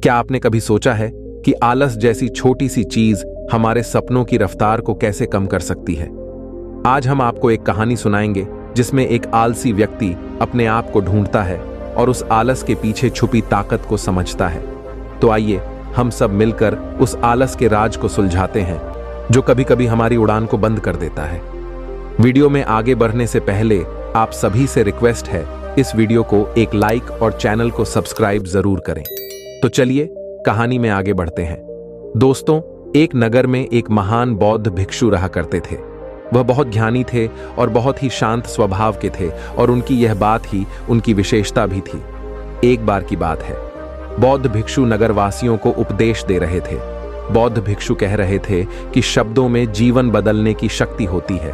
क्या आपने कभी सोचा है कि आलस जैसी छोटी सी चीज हमारे सपनों की रफ्तार को कैसे कम कर सकती है? आज हम आपको एक कहानी सुनाएंगे जिसमें एक आलसी व्यक्ति अपने आप को ढूंढता है और उस आलस के पीछे छुपी ताकत को समझता है। तो आइए हम सब मिलकर उस आलस के राज को सुलझाते हैं जो कभी कभी हमारी उड़ान को बंद कर देता है। वीडियो में आगे बढ़ने से पहले आप सभी से रिक्वेस्ट है, इस वीडियो को एक लाइक और चैनल को सब्सक्राइब जरूर करें। तो चलिए कहानी में आगे बढ़ते हैं। दोस्तों, एक नगर में एक महान बौद्ध भिक्षु रहा करते थे। वह बहुत ज्ञानी थे और बहुत ही शांत स्वभाव के थे और उनकी यह बात ही उनकी विशेषता भी थी। एक बार की बात है, बौद्ध भिक्षु नगरवासियों को उपदेश दे रहे थे। बौद्ध भिक्षु कह रहे थे कि शब्दों में जीवन बदलने की शक्ति होती है।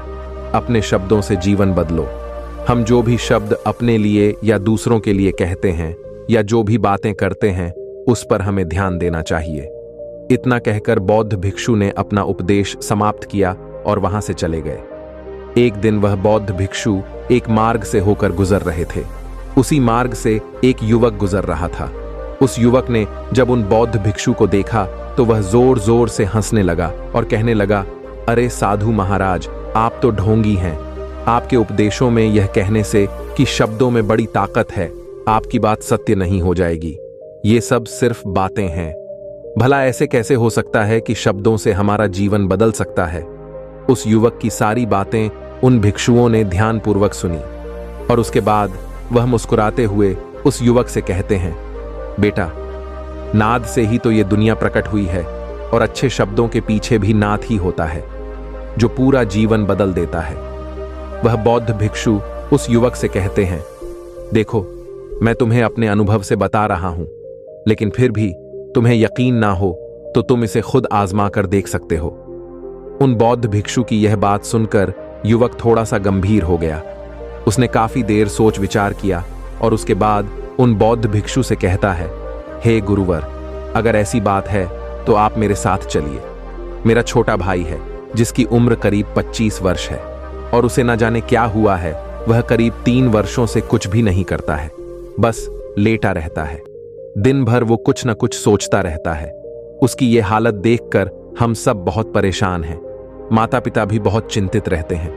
अपने शब्दों से जीवन बदलो। हम जो भी शब्द अपने लिए या दूसरों के लिए कहते हैं या जो भी बातें करते हैं उस पर हमें ध्यान देना चाहिए। इतना कहकर बौद्ध भिक्षु ने अपना उपदेश समाप्त किया और वहां से चले गए। एक दिन वह बौद्ध भिक्षु एक मार्ग से होकर गुजर रहे थे। उसी मार्ग से एक युवक गुजर रहा था। उस युवक ने जब उन बौद्ध भिक्षु को देखा तो वह जोर जोर से हंसने लगा और कहने लगा, अरे साधु महाराज, आप तो ढोंगी हैं। आपके उपदेशों में यह कहने से कि शब्दों में बड़ी ताकत है, आपकी बात सत्य नहीं हो जाएगी। ये सब सिर्फ बातें हैं। भला ऐसे कैसे हो सकता है कि शब्दों से हमारा जीवन बदल सकता है? उस युवक की सारी बातें उन भिक्षुओं ने ध्यानपूर्वक सुनी और उसके बाद वह मुस्कुराते हुए उस युवक से कहते हैं, बेटा, नाद से ही तो ये दुनिया प्रकट हुई है और अच्छे शब्दों के पीछे भी नाद ही होता है जो पूरा जीवन बदल देता है। वह बौद्ध भिक्षु उस युवक से कहते हैं, देखो, मैं तुम्हें अपने अनुभव से बता रहा हूं, लेकिन फिर भी तुम्हें यकीन ना हो तो तुम इसे खुद आजमा कर देख सकते हो। उन बौद्ध भिक्षु की यह बात सुनकर युवक थोड़ा सा गंभीर हो गया। उसने काफी देर सोच विचार किया और उसके बाद उन बौद्ध भिक्षु से कहता है, हे गुरुवर, अगर ऐसी बात है तो आप मेरे साथ चलिए। मेरा छोटा भाई है जिसकी उम्र करीब 25 वर्ष है और उसे न जाने क्या हुआ है। वह करीब 3 वर्षों से कुछ भी नहीं करता है, बस लेटा रहता है। दिन भर वो कुछ न कुछ सोचता रहता है। उसकी ये हालत देखकर हम सब बहुत परेशान हैं। माता पिता भी बहुत चिंतित रहते हैं।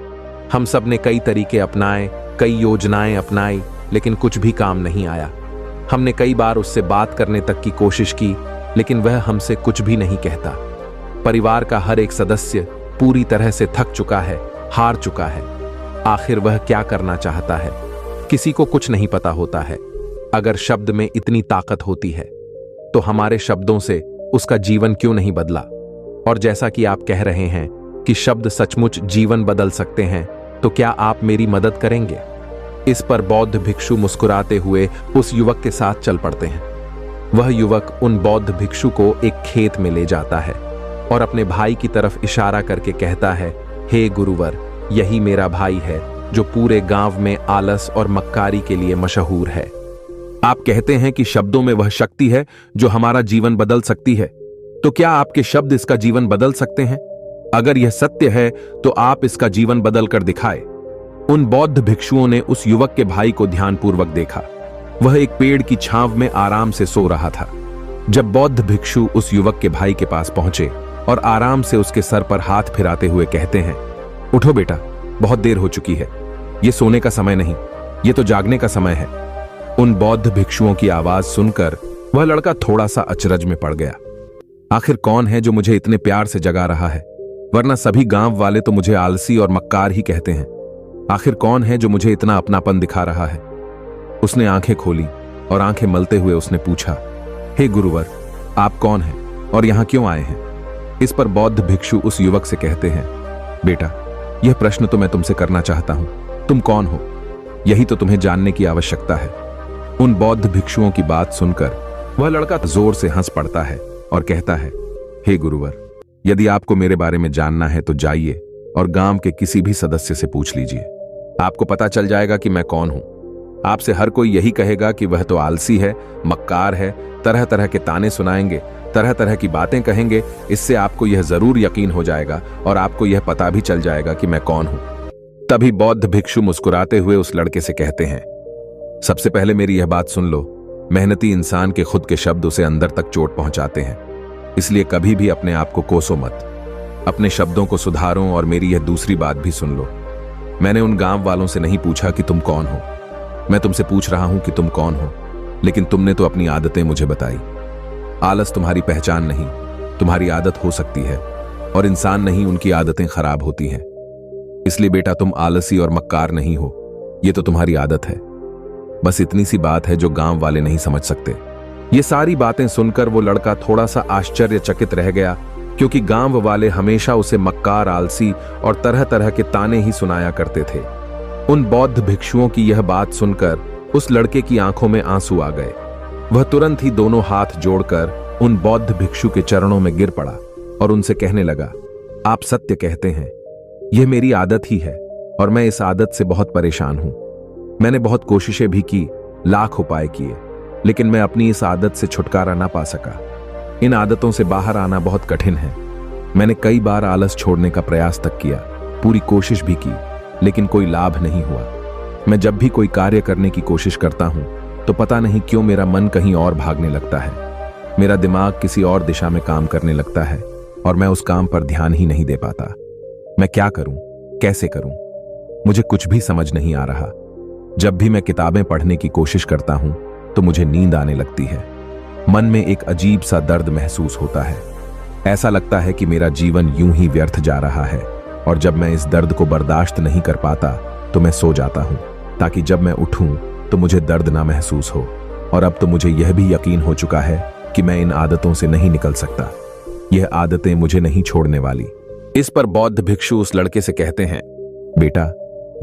हम सब ने कई तरीके अपनाए, कई योजनाएं अपनाई, लेकिन कुछ भी काम नहीं आया। हमने कई बार उससे बात करने तक की कोशिश की, लेकिन वह हमसे कुछ भी नहीं कहता। परिवार का हर एक सदस्य पूरी तरह से थक चुका है, हार चुका है। आखिर वह क्या करना चाहता है? किसी को कुछ नहीं पता होता है। अगर शब्द में इतनी ताकत होती है तो हमारे शब्दों से उसका जीवन क्यों नहीं बदला? और जैसा कि आप कह रहे हैं कि शब्द सचमुच जीवन बदल सकते हैं, तो क्या आप मेरी मदद करेंगे? इस पर बौद्ध भिक्षु मुस्कुराते हुए उस युवक के साथ चल पड़ते हैं। वह युवक उन बौद्ध भिक्षु को एक खेत में ले जाता है और अपने भाई की तरफ इशारा करके कहता है, हे गुरुवर, यही मेरा भाई है जो पूरे गांव में आलस और मक्कारी के लिए मशहूर है। आप कहते हैं कि शब्दों में वह शक्ति है जो हमारा जीवन बदल सकती है, तो क्या आपके शब्द इसका जीवन बदल सकते हैं? अगर यह सत्य है तो आप इसका जीवन बदल कर दिखाए। उन बौद्ध भिक्षुओं ने उस युवक के भाई को ध्यानपूर्वक देखा। वह एक पेड़ की छांव में आराम से सो रहा था। जब बौद्ध भिक्षु उस युवक के भाई के पास पहुंचे और आराम से उसके सर पर हाथ फिराते हुए कहते हैं, उठो बेटा, बहुत देर हो चुकी है। यह सोने का समय नहीं, यह तो जागने का समय है। उन बौद्ध भिक्षुओं की आवाज सुनकर वह लड़का थोड़ा सा अचरज में पड़ गया। आखिर कौन है जो मुझे इतने प्यार से जगा रहा है? वरना सभी गांव वाले तो मुझे आलसी और मक्कार ही कहते हैं। आखिर कौन है जो मुझे इतना अपनापन दिखा रहा है? उसने आंखें खोली और आंखें मलते हुए उसने पूछा, हे गुरुवर, आप कौन हैं और यहां क्यों आए हैं? इस पर बौद्ध भिक्षु उस युवक से कहते हैं, बेटा, यह प्रश्न तो मैं तुमसे करना चाहता हूं। तुम कौन हो? यही तो तुम्हें जानने की आवश्यकता है। उन बौद्ध भिक्षुओं की बात सुनकर वह लड़का जोर से हंस पड़ता है और कहता है, हे गुरुवर, यदि आपको मेरे बारे में जानना है तो जाइए और गांव के किसी भी सदस्य से पूछ लीजिए। आपको पता चल जाएगा कि मैं कौन हूं। आपसे हर कोई यही कहेगा कि वह तो आलसी है, मक्कार है, तरह तरह के ताने सुनाएंगे, तरह तरह की बातें कहेंगे। इससे आपको यह जरूर यकीन हो जाएगा और आपको यह पता भी चल जाएगा कि मैं कौन हूं। तभी बौद्ध भिक्षु मुस्कुराते हुए उस लड़के से कहते हैं, सबसे पहले मेरी यह बात सुन लो मेहनती इंसान के खुद के शब्द उसे अंदर तक चोट पहुंचाते हैं। इसलिए कभी भी अपने आप को कोसो मत, अपने शब्दों को सुधारो। और मेरी यह दूसरी बात भी सुन लो, मैंने उन गांव वालों से नहीं पूछा कि तुम कौन हो, मैं तुमसे पूछ रहा हूं कि तुम कौन हो। लेकिन तुमने तो अपनी आदतें मुझे बताई। आलस तुम्हारी पहचान नहीं, तुम्हारी आदत हो सकती है, और इंसान नहीं, उनकी आदतें खराब होती हैं। इसलिए बेटा, तुम आलसी और मक्कार नहीं हो, ये तो तुम्हारी आदत है। बस इतनी सी बात है जो गांव वाले नहीं समझ सकते। ये सारी बातें सुनकर वो लड़का थोड़ा सा आश्चर्यचकित रह गया, क्योंकि गांव वाले हमेशा उसे मक्कार, आलसी और तरह तरह के ताने ही सुनाया करते थे। उन बौद्ध भिक्षुओं की यह बात सुनकर उस लड़के की आंखों में आंसू आ गए। वह तुरंत ही दोनों हाथ जोड़कर उन बौद्ध भिक्षु के चरणों में गिर पड़ा और उनसे कहने लगा, आप सत्य कहते हैं, यह मेरी आदत ही है और मैं इस आदत से बहुत परेशान हूं। मैंने बहुत कोशिशें भी की, लाख उपाय किए, लेकिन मैं अपनी इस आदत से छुटकारा ना पा सका। इन आदतों से बाहर आना बहुत कठिन है। मैंने कई बार आलस छोड़ने का प्रयास तक किया, पूरी कोशिश भी की, लेकिन कोई लाभ नहीं हुआ। मैं जब भी कोई कार्य करने की कोशिश करता हूं तो पता नहीं क्यों मेरा मन कहीं और भागने लगता है। मेरा दिमाग किसी और दिशा में काम करने लगता है और मैं उस काम पर ध्यान ही नहीं दे पाता। मैं क्या करूं, कैसे करूं, मुझे कुछ भी समझ नहीं आ रहा। जब भी मैं किताबें पढ़ने की कोशिश करता हूं तो मुझे नींद आने लगती है। मन में एक अजीब सा दर्द महसूस होता है। ऐसा लगता है कि मेरा जीवन यूं ही व्यर्थ जा रहा है, और जब मैं इस दर्द को बर्दाश्त नहीं कर पाता तो मैं सो जाता हूं, ताकि जब मैं उठूं तो मुझे दर्द ना महसूस हो। और अब तो मुझे यह भी यकीन हो चुका है कि मैं इन आदतों से नहीं निकल सकता। यह आदतें मुझे नहीं छोड़ने वाली। इस पर बौद्ध भिक्षु उस लड़के से कहते हैं, बेटा,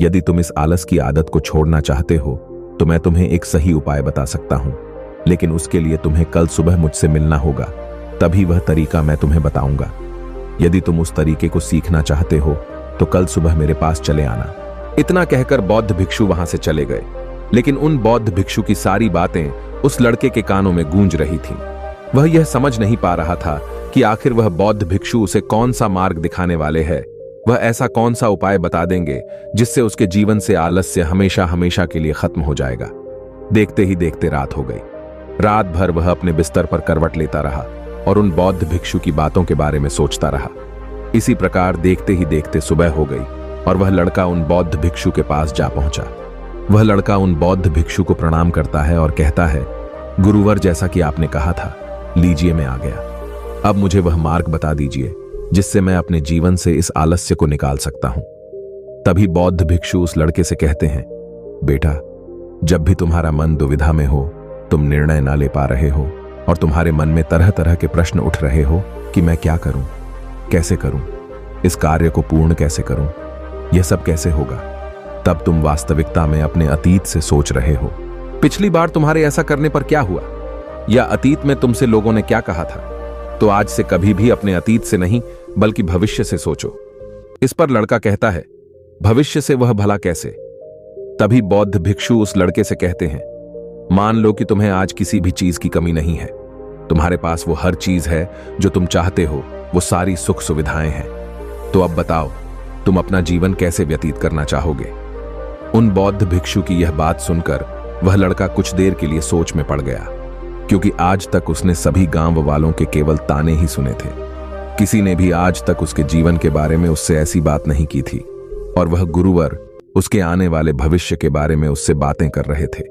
यदि तुम इस आलस की आदत को छोड़ना चाहते हो तो मैं तुम्हें एक सही उपाय बता सकता हूं, लेकिन उसके लिए तुम्हें कल सुबह मुझसे मिलना होगा, तभी वह तरीका मैं तुम्हें बताऊंगा। यदि तुम उस तरीके को सीखना चाहते हो तो कल सुबह मेरे पास चले आना। इतना कहकर बौद्ध भिक्षु वहां से चले गए, लेकिन उन बौद्ध भिक्षु की सारी बातें उस लड़के के कानों में गूंज रही थीं। वह यह समझ नहीं पा रहा था कि आखिर वह बौद्ध भिक्षु उसे कौन सा मार्ग दिखाने वाले हैं। वह ऐसा कौन सा उपाय बता देंगे जिससे उसके जीवन से आलस्य हमेशा हमेशा के लिए खत्म हो जाएगा। देखते ही देखते रात हो गई। रात भर वह अपने बिस्तर पर करवट लेता रहा और उन बौद्ध भिक्षु की बातों के बारे में सोचता रहा। इसी प्रकार देखते ही देखते सुबह हो गई और वह लड़का उन बौद्ध भिक्षु के पास जा पहुंचा। वह लड़का उन बौद्ध भिक्षु को प्रणाम करता है और कहता है, गुरुवर, जैसा कि आपने कहा था, लीजिए मैं आ गया। अब मुझे वह मार्ग बता दीजिए जिससे मैं अपने जीवन से इस आलस्य को निकाल सकता हूं। तभी बौद्ध भिक्षु उस लड़के से कहते हैं, बेटा, जब भी तुम्हारा मन दुविधा में हो, तुम निर्णय ना ले पा रहे हो और तुम्हारे मन में तरह तरह के प्रश्न उठ रहे हो कि मैं क्या करूं, कैसे करूं, इस कार्य को पूर्ण कैसे करूं, यह सब कैसे होगा, तब तुम वास्तविकता में अपने अतीत से सोच रहे हो। पिछली बार तुम्हारे ऐसा करने पर क्या हुआ, या अतीत में तुमसे लोगों ने क्या कहा था। तो आज से कभी भी अपने अतीत से नहीं बल्कि भविष्य से सोचो। इस पर लड़का कहता है, भविष्य से वह भला कैसे। तभी बौद्ध भिक्षु उस लड़के से कहते हैं, मान लो कि तुम्हें आज किसी भी चीज की कमी नहीं है, तुम्हारे पास वो हर चीज है जो तुम चाहते हो, वो सारी सुख सुविधाएं हैं। तो अब बताओ, तुम अपना जीवन कैसे व्यतीत करना चाहोगे। उन बौद्ध भिक्षु की यह बात सुनकर वह लड़का कुछ देर के लिए सोच में पड़ गया, क्योंकि आज तक उसने सभी गांव वालों के केवल ताने ही सुने थे। किसी ने भी आज तक उसके जीवन के बारे में उससे ऐसी बात नहीं की थी, और वह गुरुवर उसके आने वाले भविष्य के बारे में उससे बातें कर रहे थे।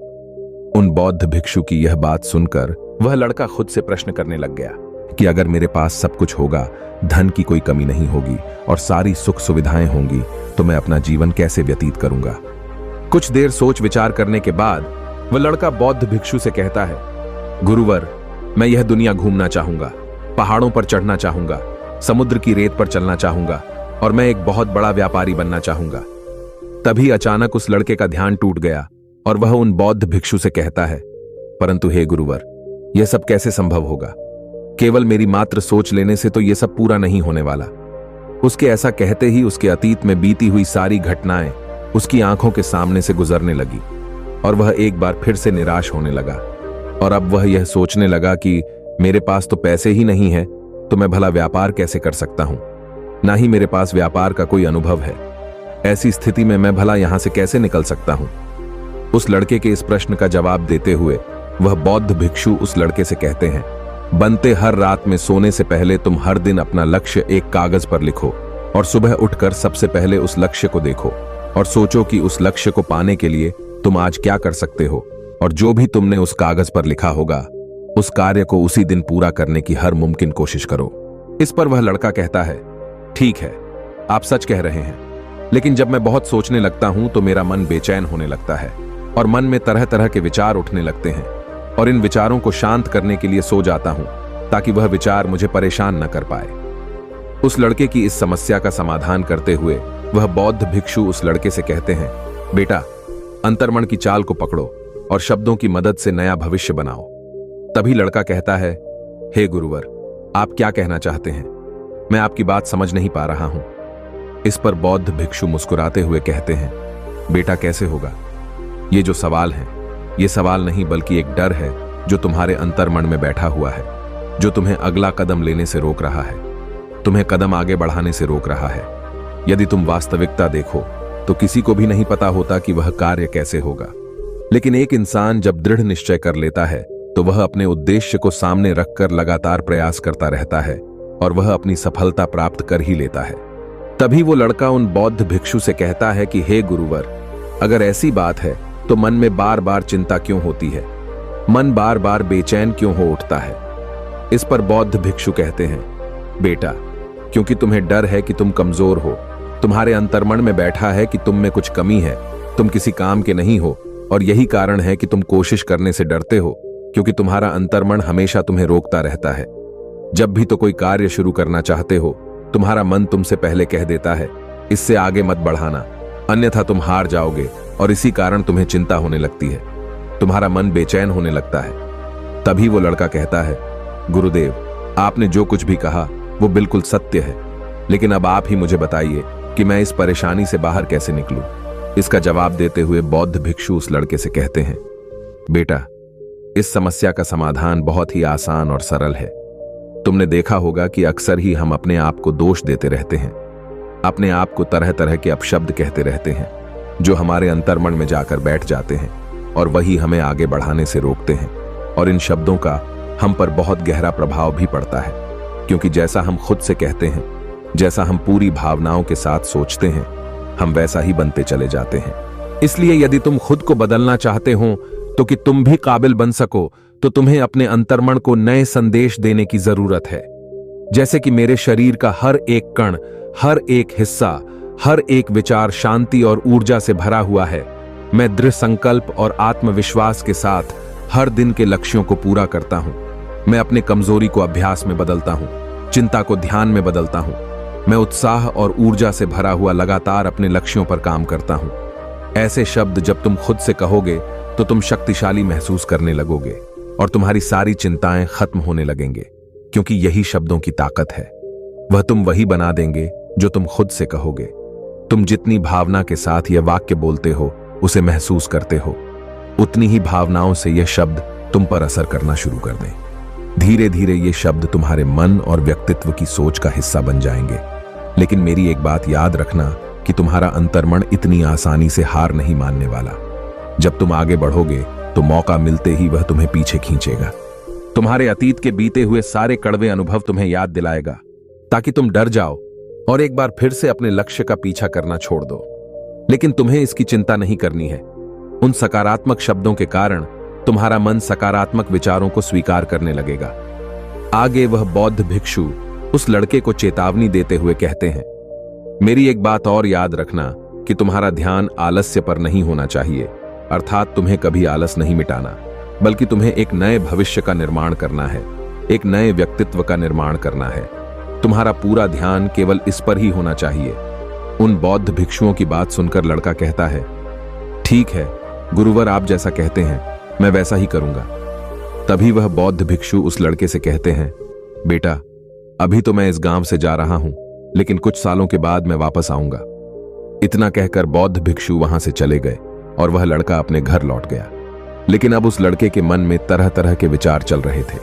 उन बौद्ध भिक्षु की यह बात सुनकर वह लड़का खुद से प्रश्न करने लग गया कि अगर मेरे पास सब कुछ होगा, धन की कोई कमी नहीं होगी और सारी सुख सुविधाएं होंगी, तो मैं अपना जीवन कैसे व्यतीत करूंगा। कुछ देर सोच विचार करने के बाद वह लड़का बौद्ध भिक्षु से कहता है, गुरुवर, मैं यह दुनिया घूमना चाहूंगा, पहाड़ों पर चढ़ना चाहूंगा, समुद्र की रेत पर चलना चाहूंगा और मैं एक बहुत बड़ा व्यापारी बनना चाहूंगा। तभी अचानक उस लड़के का ध्यान टूट गया और वह उन बौद्ध भिक्षु से कहता है, परंतु हे गुरुवर, यह सब कैसे संभव होगा। केवल मेरी मात्र सोच लेने से तो यह सब पूरा नहीं होने वाला। उसके ऐसा कहते ही उसके अतीत में बीती हुई सारी घटनाएं उसकी आंखों के सामने से गुजरने लगी और वह एक बार फिर से निराश होने लगा। और अब वह यह सोचने लगा कि मेरे पास तो पैसे ही नहीं है, तो मैं भला व्यापार कैसे कर सकता हूं। ना ही मेरे पास व्यापार का कोई अनुभव है। ऐसी स्थिति में मैं भला यहां से कैसे निकल सकता हूं। उस लड़के के इस प्रश्न का जवाब देते हुए वह बौद्ध भिक्षु उस लड़के से कहते हैं, बनते हर रात में सोने से पहले तुम हर दिन अपना लक्ष्य एक कागज पर लिखो और सुबह उठकर सबसे पहले उस लक्ष्य को देखो और सोचो कि उस लक्ष्य को पाने के लिए तुम आज क्या कर सकते हो, और जो भी तुमने उस कागज पर लिखा होगा उस कार्य को उसी दिन पूरा करने की हर मुमकिन कोशिश करो। इस पर वह लड़का कहता है, ठीक है, आप सच कह रहे हैं, लेकिन जब मैं बहुत सोचने लगता हूं तो मेरा मन बेचैन होने लगता है और मन में तरह तरह के विचार उठने लगते हैं और इन विचारों को शांत करने के लिए सो जाता हूं ताकि वह विचार मुझे परेशान न कर पाए। उस लड़के की इस समस्या का समाधान करते हुए वह बौद्ध भिक्षु उस लड़के से कहते हैं, बेटा, अंतर्मन की चाल को पकड़ो और शब्दों की मदद से नया भविष्य बनाओ। तभी लड़का कहता है, हे गुरुवर, आप क्या कहना चाहते हैं? मैं आपकी बात समझ नहीं पा रहा हूं। इस पर बौद्ध भिक्षु मुस्कुराते हुए कहते हैं, बेटा, कैसे होगा? ये जो सवाल है ये सवाल नहीं बल्कि एक डर है जो तुम्हारे अंतर्मन में बैठा हुआ है, जो तुम्हें अगला कदम लेने से रोक रहा है, तुम्हें कदम आगे बढ़ाने से रोक रहा है। यदि तुम वास्तविकता देखो तो किसी को भी नहीं पता होता कि वह कार्य कैसे होगा, लेकिन एक इंसान जब दृढ़ निश्चय कर लेता है तो वह अपने उद्देश्य को सामने रखकर लगातार प्रयास करता रहता है और वह अपनी सफलता प्राप्त कर ही लेता है। तभी वो लड़का उन बौद्ध भिक्षु से कहता है कि हे गुरुवर, अगर ऐसी बात है तो मन में बार बार चिंता क्यों होती है? मन बार बार बेचैन क्यों हो उठता है? इस पर बौद्ध भिक्षु कहते हैं, बेटा, क्योंकि तुम्हें डर है कि तुम कमजोर हो, तुम्हारे अंतर्मन में बैठा है कि तुम में कुछ कमी है, तुम किसी काम के नहीं हो, और यही कारण है कि तुम कोशिश करने से डरते हो, क्योंकि तुम्हारा अंतर्मन हमेशा तुम्हें रोकता रहता है। जब भी तो कोई कार्य शुरू करना चाहते हो, तुम्हारा मन तुमसे पहले कह देता है, इससे आगे मत बढ़ाना, अन्यथा तुम हार जाओगे, और इसी कारण तुम्हें चिंता होने लगती है, तुम्हारा मन बेचैन होने लगता है। तभी वो लड़का कहता है, गुरुदेव, आपने जो कुछ भी कहा वो बिल्कुल सत्य है, लेकिन अब आप ही मुझे बताइए कि मैं इस परेशानी से बाहर कैसे निकलूं। इसका जवाब देते हुए बौद्ध भिक्षु उस लड़के से कहते हैं, बेटा, इस समस्या का समाधान बहुत ही आसान और सरल है। तुमने देखा होगा कि अक्सर ही हम अपने आप को दोष देते रहते हैं, अपने आप को तरह तरह के अपशब्द कहते रहते हैं जो हमारे अंतर्मन में जाकर बैठ जाते हैं और वही हमें आगे बढ़ाने से रोकते हैं, और इन शब्दों का हम पर बहुत गहरा प्रभाव भी पड़ता है, क्योंकि जैसा हम खुद से कहते हैं, जैसा हम पूरी भावनाओं के साथ सोचते हैं, हम वैसा ही बनते चले जाते हैं। इसलिए यदि तुम खुद को बदलना चाहते हो तो कि तुम भी काबिल बन सको, तो तुम्हें अपने अंतर्मन को नए संदेश देने की जरूरत है। जैसे कि मेरे शरीर का हर एक कण, हर एक हिस्सा, हर एक विचार शांति और ऊर्जा से भरा हुआ है। मैं दृढ़ संकल्प और आत्मविश्वास के साथ हर दिन के लक्ष्यों को पूरा करता हूं। मैं अपने कमजोरी को अभ्यास में बदलता हूं, चिंता को ध्यान में बदलता हूं। मैं उत्साह और ऊर्जा से भरा हुआ लगातार अपने लक्ष्यों पर काम करता हूं। ऐसे शब्द जब तुम खुद से कहोगे तो तुम शक्तिशाली महसूस करने लगोगे और तुम्हारी सारी चिंताएं खत्म होने लगेंगे, क्योंकि यही शब्दों की ताकत है। वह तुम वही बना देंगे जो तुम खुद से कहोगे। तुम जितनी भावना के साथ यह वाक्य बोलते हो, उसे महसूस करते हो, उतनी ही भावनाओं से यह शब्द तुम पर असर करना शुरू कर दें। धीरे धीरे ये शब्द तुम्हारे मन और व्यक्तित्व की सोच का हिस्सा बन जाएंगे। लेकिन मेरी एक बात याद रखना कि तुम्हारा अंतर्मन इतनी आसानी से हार नहीं मानने वाला। जब तुम आगे बढ़ोगे तो मौका मिलते ही वह तुम्हें पीछे खींचेगा। तुम्हारे अतीत के बीते हुए सारे कड़वे अनुभव तुम्हें याद दिलाएगा, ताकि तुम डर जाओ और एक बार फिर से अपने लक्ष्य का पीछा करना छोड़ दो। लेकिन तुम्हें इसकी चिंता नहीं करनी है। उन सकारात्मक शब्दों के कारण तुम्हारा मन सकारात्मक विचारों को स्वीकार करने लगेगा। आगे वह बौद्ध भिक्षु उस लड़के को चेतावनी देते हुए कहते हैं, मेरी एक बात और याद रखना कि तुम्हारा ध्यान आलस्य पर नहीं होना चाहिए, अर्थात तुम्हें कभी आलस नहीं मिटाना, बल्कि तुम्हें एक नए भविष्य का निर्माण करना है, एक नए व्यक्तित्व का निर्माण करना है। तुम्हारा पूरा ध्यान केवल इस पर ही होना चाहिए। उन बौद्ध भिक्षुओं की बात सुनकर लड़का कहता है, ठीक है गुरुवर, आप जैसा कहते हैं मैं वैसा ही करूंगा। तभी वह बौद्ध भिक्षु उस लड़के से कहते हैं, बेटा, अभी तो मैं इस गांव से जा रहा हूं, लेकिन कुछ सालों के बाद मैं वापस आऊंगा। इतना कहकर बौद्ध भिक्षु वहां से चले गए और वह लड़का अपने घर लौट गया। लेकिन अब उस लड़के के मन में तरह तरह के विचार चल रहे थे।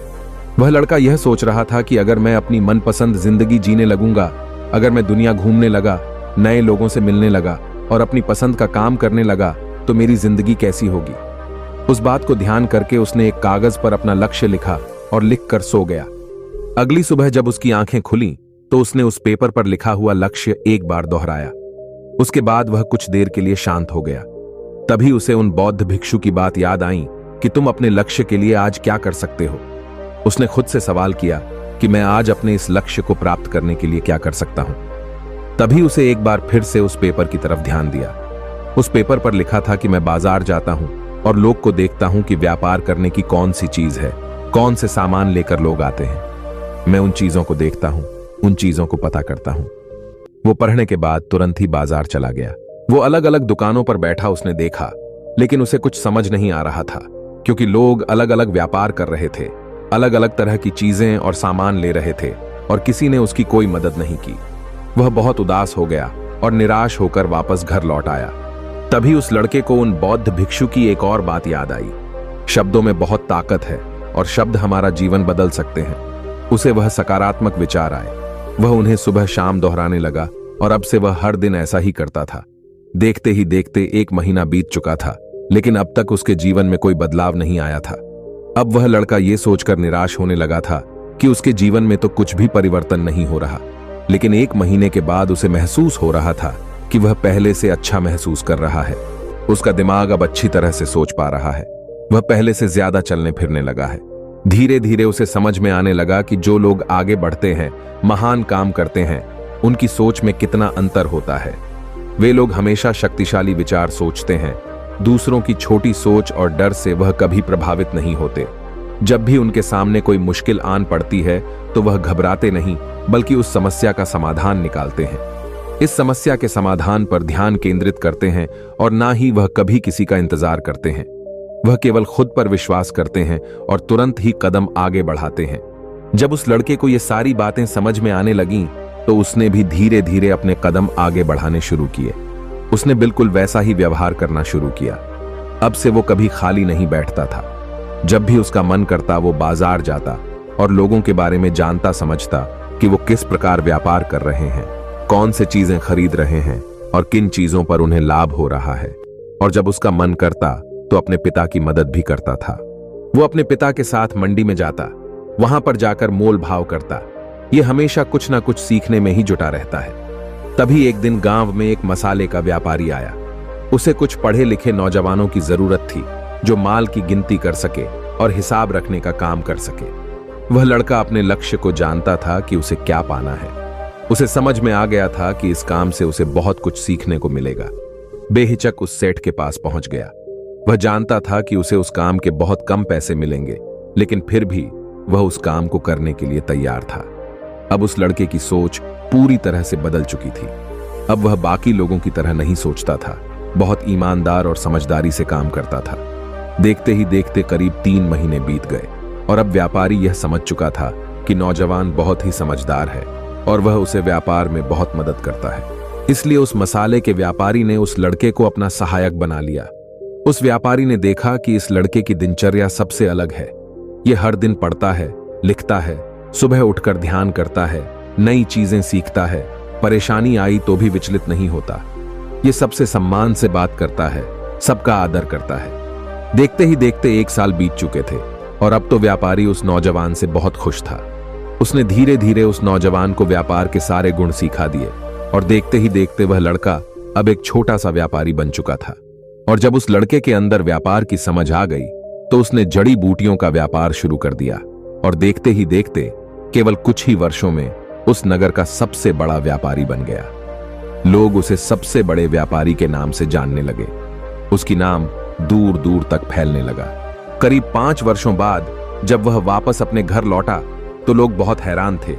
वह लड़का यह सोच रहा था कि अगर मैं अपनी मनपसंद जिंदगी जीने लगूंगा, अगर मैं दुनिया घूमने लगा, नए लोगों से मिलने लगा और अपनी पसंद का काम करने लगा, तो मेरी जिंदगी कैसी होगी। उस बात को ध्यान करके उसने एक कागज पर अपना लक्ष्य लिखा और लिख कर सो गया। अगली सुबह जब उसकी आंखें खुली तो उसने उस पेपर पर लिखा हुआ लक्ष्य एक बार दोहराया। उसके बाद वह कुछ देर के लिए शांत हो गया। तभी उसे उन बौद्ध भिक्षु की बात याद आई कि तुम अपने लक्ष्य के लिए आज क्या कर सकते हो। उसने खुद से सवाल किया कि मैं आज अपने इस लक्ष्य को प्राप्त करने के लिए क्या कर सकता हूं। तभी उसे एक बार फिर से उस पेपर की तरफ ध्यान दिया। उस पेपर पर लिखा था कि मैं बाजार जाता हूं और लोग को देखता हूं कि व्यापार करने की कौन सी चीज है, कौन से सामान लेकर लोग आते हैं। मैं उन चीजों को देखता हूं, उन चीजों को पता करता हूं। वो पढ़ने के बाद तुरंत ही बाजार चला गया। वो अलग अलग दुकानों पर बैठा उसने देखा, लेकिन उसे कुछ समझ नहीं आ रहा था, क्योंकि लोग अलग अलग व्यापार कर रहे थे, अलग अलग तरह की चीजें और सामान ले रहे थे और किसी ने उसकी कोई मदद नहीं की। वह बहुत उदास हो गया और निराश होकर वापस घर लौट आया। तभी उस लड़के को उन बौद्ध भिक्षु की एक और बात याद आई। शब्दों में बहुत ताकत है और शब्द हमारा जीवन बदल सकते हैं। उसे वह सकारात्मक विचार आए। वह उन्हें सुबह शाम दोहराने लगा और अब से वह हर दिन ऐसा ही करता था। देखते ही देखते 1 महीना बीत चुका था, लेकिन अब तक उसके जीवन में कोई बदलाव नहीं आया था। अब वह लड़का ये सोचकर निराश होने लगा था कि उसके जीवन में तो कुछ भी परिवर्तन नहीं हो रहा। लेकिन 1 महीने के बाद उसे महसूस हो रहा था कि वह पहले से अच्छा महसूस कर रहा है। उसका दिमाग अब अच्छी तरह से सोच पा रहा है। वह पहले से ज्यादा चलने फिरने लगा है। धीरे धीरे उसे समझ में आने लगा कि जो लोग आगे बढ़ते हैं, महान काम करते हैं, उनकी सोच में कितना अंतर होता है। वे लोग हमेशा शक्तिशाली विचार सोचते हैं। दूसरों की छोटी सोच और डर से वह कभी प्रभावित नहीं होते। जब भी उनके सामने कोई मुश्किल आन पड़ती है तो वह घबराते नहीं, बल्कि उस समस्या का समाधान निकालते हैं। इस समस्या के समाधान पर ध्यान केंद्रित करते हैं और ना ही वह कभी किसी का इंतजार करते हैं। वह केवल खुद पर विश्वास करते हैं और तुरंत ही कदम आगे बढ़ाते हैं। जब उस लड़के को ये सारी बातें समझ में आने लगीं, तो उसने भी धीरे धीरे अपने कदम आगे बढ़ाने शुरू किए। उसने बिल्कुल वैसा ही व्यवहार करना शुरू किया। अब से वो कभी खाली नहीं बैठता था। जब भी उसका मन करता वो बाजार जाता और लोगों के बारे में जानता समझता कि वो किस प्रकार व्यापार कर रहे हैं, कौन से चीजें खरीद रहे हैं और किन चीजों पर उन्हें लाभ हो रहा है। और जब उसका मन करता तो अपने पिता की मदद भी करता था। वो अपने पिता के साथ मंडी में जाता, वहां पर जाकर मोल भाव करता। ये हमेशा कुछ ना कुछ सीखने में ही जुटा रहता है। तभी एक दिन गांव में एक मसाले का व्यापारी आया। उसे कुछ पढ़े लिखे नौजवानों की जरूरत थी जो माल की गिनती कर सके और हिसाब रखने का काम कर सके। वह लड़का अपने लक्ष्य को जानता था कि उसे क्या पाना है। उसे समझ में आ गया था कि इस काम से उसे बहुत कुछ सीखने को मिलेगा। बेहिचक उस सेठ के पास पहुंच गया। वह जानता था कि उसे उस काम के बहुत कम पैसे मिलेंगे, लेकिन फिर भी वह उस काम को करने के लिए तैयार था। अब उस लड़के की सोच पूरी तरह से बदल चुकी थी। अब वह बाकी लोगों की तरह नहीं सोचता था, बहुत ईमानदार और समझदारी से काम करता था। देखते ही देखते करीब 3 महीने बीत गए और अब व्यापारी यह समझ चुका था कि नौजवान बहुत ही समझदार है और वह उसे व्यापार में बहुत मदद करता है। इसलिए उस मसाले के व्यापारी ने उस लड़के को अपना सहायक बना लिया। उस व्यापारी ने देखा कि इस लड़के की दिनचर्या सबसे अलग है। यह हर दिन पढ़ता है, लिखता है, सुबह उठकर ध्यान करता है, नई चीजें सीखता है, परेशानी आई तो भी विचलित नहीं होता। ये सबसे सम्मान से बात करता है, सबका आदर करता है। देखते ही देखते 1 साल बीत चुके थे और अब तो व्यापारी उस नौजवान से बहुत खुश था। उसने धीरे धीरे उस नौजवान को व्यापार के सारे गुण सिखा दिए और देखते ही देखते वह लड़का अब एक छोटा सा व्यापारी बन चुका था। और जब उस लड़के के अंदर व्यापार की समझ आ गई तो उसने जड़ी बूटियों का व्यापार शुरू कर दिया और देखते ही देखते केवल कुछ ही वर्षों में उस नगर का सबसे बड़ा व्यापारी बन गया। लोग उसे सबसे बड़े व्यापारी के नाम से जानने लगे। उसकी नाम दूर दूर तक फैलने लगा। करीब 5 वर्षों बाद जब वह वापस अपने घर लौटा तो लोग बहुत हैरान थे।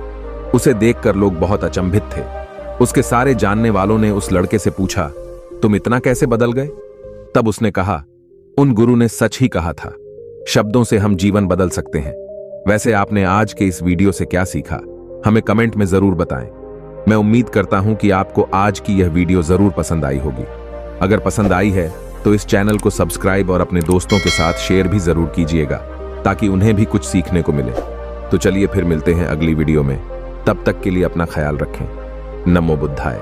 उसे देखकर लोग बहुत अचंभित थे। उसके सारे जानने वालों ने उस लड़के से पूछा, तुम इतना कैसे बदल गए? तब उसने कहा, उन गुरु ने सच ही कहा था, शब्दों से हम जीवन बदल सकते हैं। वैसे आपने आज के इस वीडियो से क्या सीखा, हमें कमेंट में जरूर बताएं। मैं उम्मीद करता हूं कि आपको आज की यह वीडियो जरूर पसंद आई होगी। अगर पसंद आई है तो इस चैनल को सब्सक्राइब और अपने दोस्तों के साथ शेयर भी जरूर कीजिएगा ताकि उन्हें भी कुछ सीखने को मिले। तो चलिए फिर मिलते हैं अगली वीडियो में। तब तक के लिए अपना ख्याल रखें। नमो बुद्धाय।